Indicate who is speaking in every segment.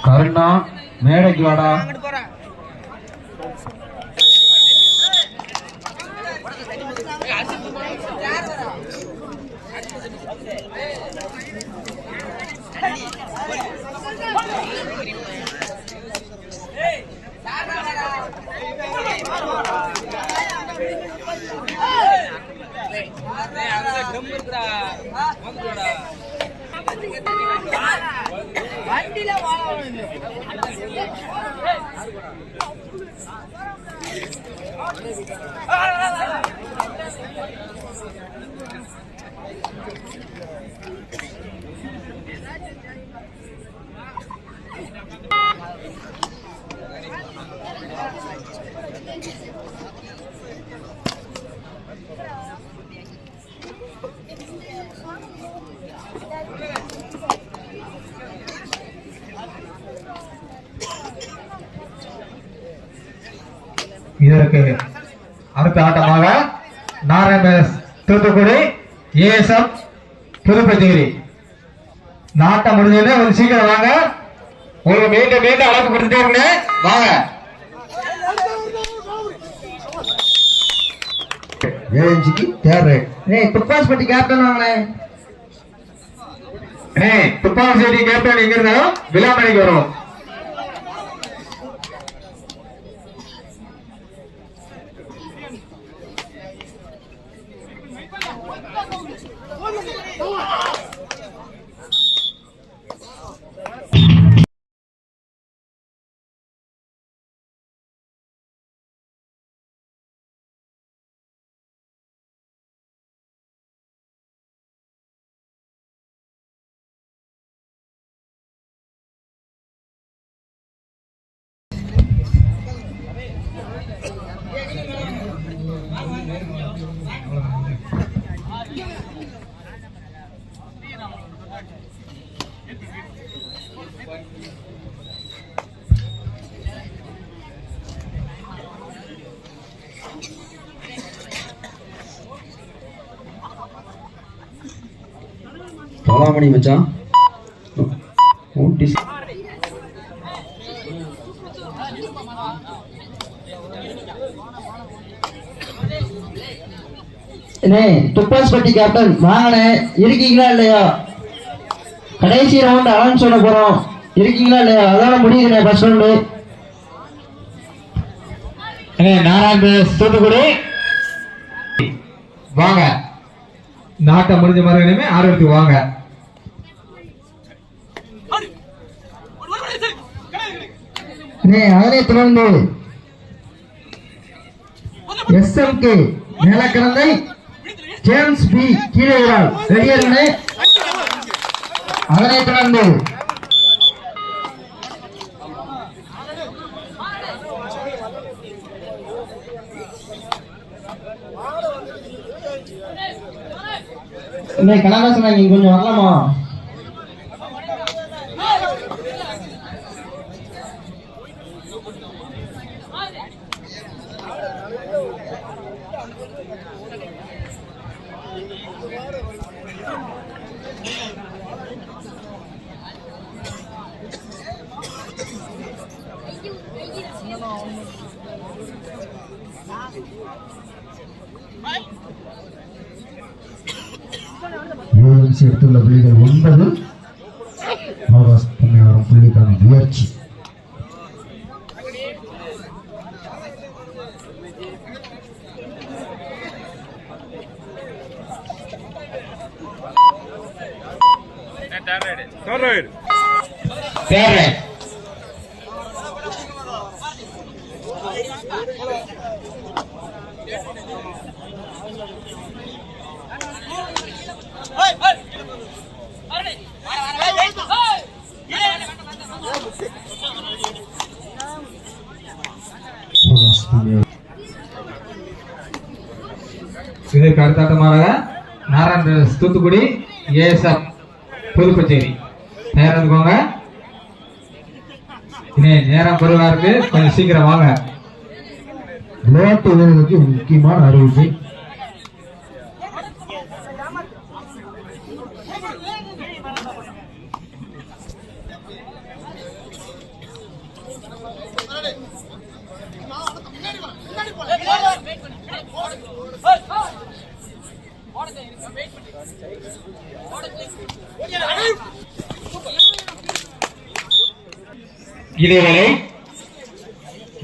Speaker 1: கருணா மேடைக்கு வாடா. இதற்கு அடுத்த ஆட்டமாக நாராயண் தூத்துக்குடி ஏஎஸ்எம் புதுப்பச்சேரி. நாட்டம் முடிஞ்சது கொஞ்சம் சீக்கிரம் வாங்க. உங்களுக்கு மீண்டும் மீண்டும் அழைப்பு கொடுத்துட்டே இருங்க. வாங்க. துப்பாஸ்பட்டி கேப்டன் வாங்க. துப்பாஸ்பட்டி கேப்டன் எங்க இருந்தாலும் விழாமணிக்கு வரும்.
Speaker 2: பலாமணி மச்சான்
Speaker 3: துப்பாஸ்பட்டி கேப்டன் வாங்கண்ணே. இருக்கீங்களா இல்லையா? கடைசி ரவுண்ட் அலௌன்ஸ் சொல்ல போறோம். இருக்கீங்களா இல்லையா? அதோட முடியுதுண்ணே ஃபர்ஸ்ட் ரவுண்டு.
Speaker 1: நாராயண் தூத்துக்குடி வாங்க. நாட்டம் முடிஞ்ச மறுபடியுமே ஆரோக்கியத்துக்கு வாங்க.
Speaker 3: அதனை தொடர்ந்து எஸ்எம்கே மேலக்கரந்தை ஜேம்ஸ் பி கீழே ரெடியாருங்க. அதனை தொடர்ந்து கனகாசனா நீங்க கொஞ்சம் வரலாமா?
Speaker 2: எடுத்துள்ள புள்ளிகள் 9. புள்ளிக்கான முயற்சி.
Speaker 1: இதற்கு அடுத்தாட்டமாக நாராயண் தூத்துக்குடி ஏஎஸ்எம் புதுப்பச்சேரி நேரம் நேரம் குறைவா இருக்கு, கொஞ்சம் சீக்கிரம் வாங்க.
Speaker 2: விளையாட்டு வீரர்களுக்கு முக்கியமான அறிவிப்பு.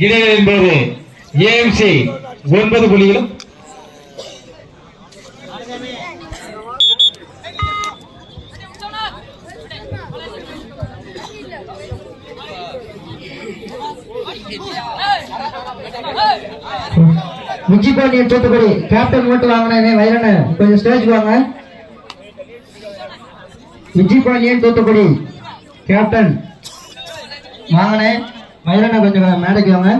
Speaker 1: இடைவேளையின் போது ஏஎம்சி 9 புள்ளிகளும்
Speaker 3: முச்சிபாண்டியன் தூத்துக்குடி கேப்டன் மட்டும் வாங்கினே வைரண்ண கொஞ்சம் ஸ்டேஜ் வாங்க. விஜிபாண்டியன் தூத்துக்குடி கேப்டன் வாங்கினே வைரண்ண கொஞ்சம் மேடைக்கு வாங்க.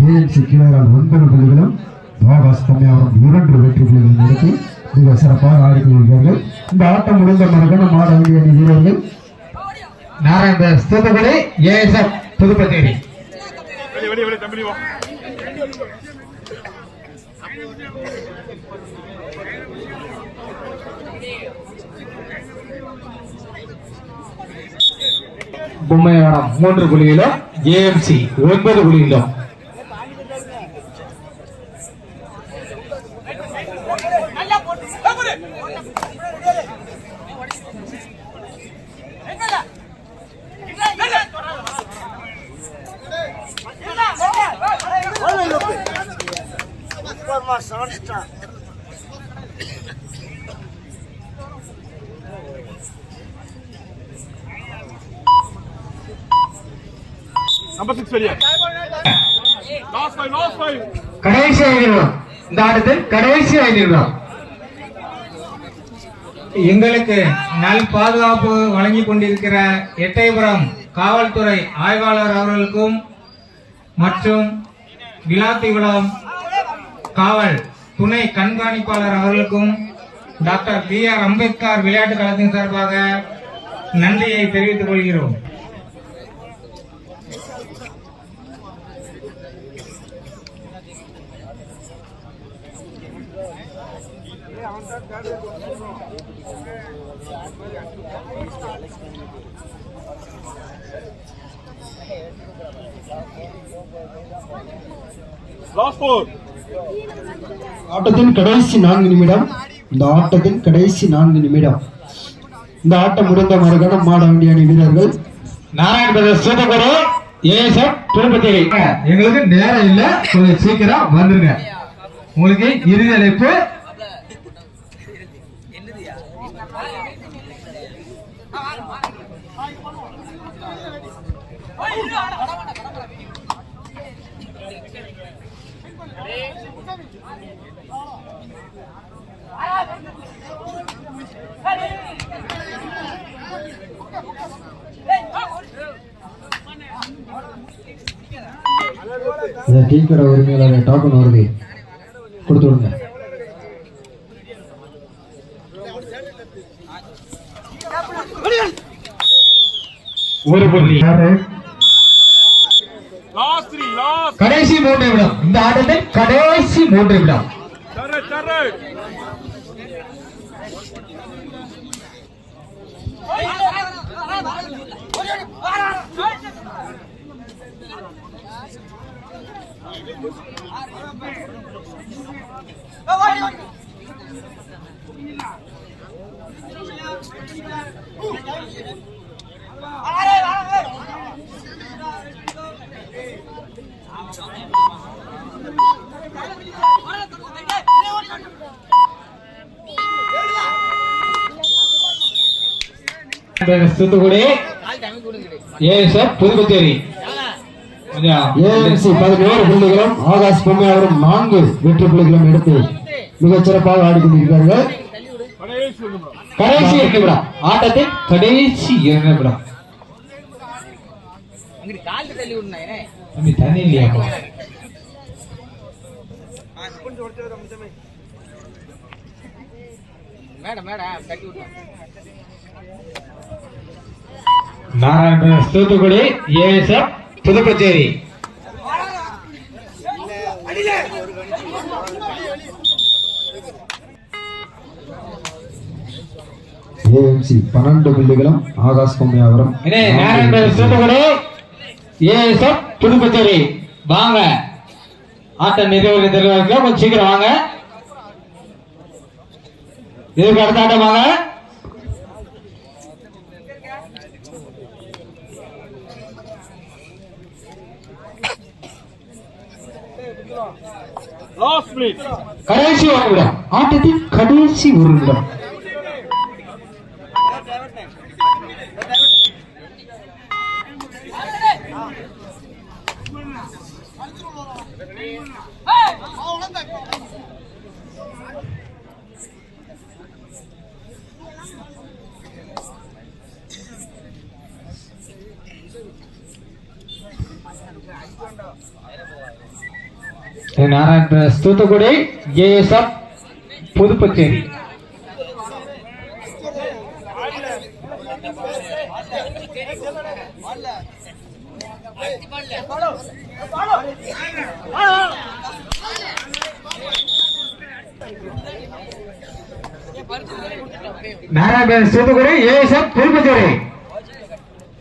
Speaker 2: ஏஎம்சி கிளையால் 9 புள்ளிகளும் ஆகாஷ் கம்மியாவரம் 2 வெற்றி புள்ளிகள் எடுத்து மிக சிறப்பாக ஆடிக்கொள்கிறார்கள். இந்த ஆட்டம் முடிந்த மரகணம் ஆட வேண்டிய வீரர்கள்
Speaker 1: நாராயண தூத்துக்குடி, ஏஎஸ்எஃப் புதுப்பட்டேரி. பொம்மையாரம் 3 புள்ளிகளும் ஏஎம்சி 9 புள்ளிகளும். கடைசி 5 நிமிடம், இந்த ஆட்டத்தில் கடைசி 5 நிமிடம். எங்களுக்கு நல் பாதுகாப்பு வழங்கிக் கொண்டிருக்கிற எட்டயபுரம் காவல்துறை ஆய்வாளர் அவர்களுக்கும் மற்றும் விளாத்திகுளம் காவல் துணை கண்காணிப்பாளர் அவர்களுக்கும் டாக்டர் BR அம்பேத்கர் விளையாட்டு கழகத்தின் சார்பாக நன்றியை தெரிவித்துக் கொள்கிறோம்.
Speaker 2: ஆட்டத்தின் கடைசி 4 நிமிடம். இந்த ஆட்டத்தின் கடைசி 4 நிமிடம். இந்த ஆட்டம் முடிந்த மறுகணம் ஆட வேண்டிய அணி வீரர்கள்
Speaker 1: நாராயணபுரம் தூத்துக்குடி, ஏஎஸ்எஃப் திருப்பத்தேரி. எங்களுக்கு நேரம் இல்ல, கொஞ்சம் சீக்கிரம் வந்துருங்க. உங்களுக்கு இறுதி அழைப்பு.
Speaker 2: டீ கடை உரிமையாளர் டாக்கன் வருது, கொடுத்து விடுங்க.
Speaker 1: ஒரு புள்ளி. கடைசி 3 நிமிடம், இந்த ஆட்டத்தில் கடைசி 3 நிமிடம். தூத்துக்குடி, ஏஎஸ்எஃப் புதுப்பத்தேரி.
Speaker 2: ஏஎம்சி 11 புள்ளிகளும் ஆகாஷ் பொம்மையாவரம் 4 வெற்றி புள்ளிகளும் எடுத்து மிகச் சிறப்பாக ஆடிக்கொண்டிருக்கிறார்கள்.
Speaker 1: கடைசி 2 நிமிடம், ஆட்டத்தின் கடைசி 2 நிமிடம். தண்ணி இல்லையா? நாராயண தூத்துக்குடி, ஏஎஸ்எஃப் புதுப்பச்சேரி.
Speaker 2: ஏஎம்சி 12 புள்ளிகளும் ஆகாஷ் பொம்மையாவரம்
Speaker 1: நாராயண தூத்துக்குடி, ஏஎஸ்எஃப் புதுப்பச்சேரி. வாங்க, ஆட்ட நிறைவு தெரிவிக்க கொஞ்சம் சீக்கிரம் வாங்க. இதுக்கு அடுத்த ஆட்டம் வாங்க. கடைசி 1 நிமிடம், ஆட்டத்தின் கடைசி 1 நிமிடம். நாராயண தூத்துக்குடி, ஏஎஸ்எஃப் புதுப்பச்சேரி. நாராயண தூத்துக்குடி, ஏஎஸ்எஃப் புதுப்பச்சேரி.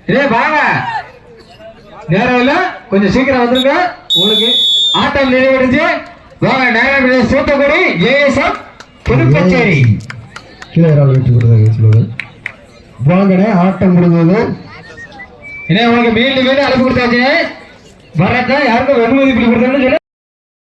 Speaker 1: இதே வாங்க, நேரம் இல்ல, கொஞ்சம் சீக்கிரம் வந்துருங்க. உங்களுக்கு ஆட்டம் நிறைவடைஞ்சு வாங்க. நாராயண தூத்துக்குடி, ஏஎஸ்எஃப் புதுப்பச்சேரி.
Speaker 2: கிளியராக வெற்றி பெற்றதாக சொல்லுவது. வாங்கனே, ஆட்டம் முடிந்தது.
Speaker 1: உங்களுக்கு மீண்டும் அழைப்பு கொடுத்தாச்சு. வரக்க யாருக்கும் வெகுமதி கொடுத்தாங்கன்னு சொல்லி